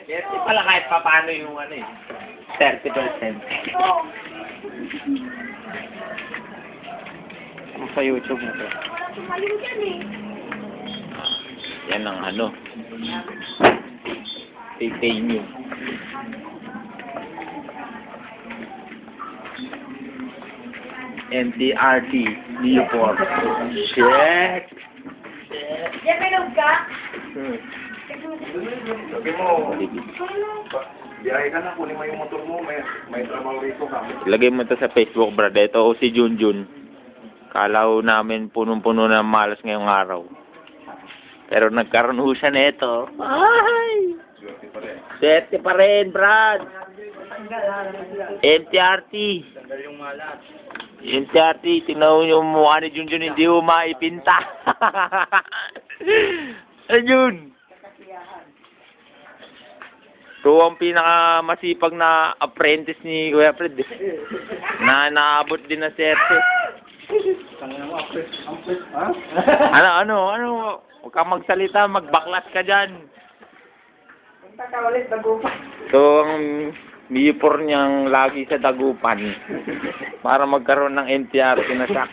Hindi pala kahit pa paano yung ano eh. 30%. Sa YouTube na to. Yan ang ano. Titanium. NTRT Newport. Shit! Diyan may loob ka? Sabi mo, biyahe ka na, kunin mo yung motor mo, may trabaho rito ka. Lagay mo to sa Facebook, brad. Ito si Junjun. Kalaw namin punong-puno ng malas ngayong araw. Pero nagkaroon ho siya nito. Ay! Swerte pa rin, brad. NTRT. NTRT, tingnan yung mukha ni Junjun, hindi mo maipinta. Ayun. Ito ang pinakamasipag na apprentice ni Kuya Fred. Na naabot din na swerte. Ano? Huwag kang magsalita, magbaklas ka dyan. Punta ka ulit, Dagupan. So, ang Newport niyang lagi sa Dagupan para magkaroon ng NTRT na siya.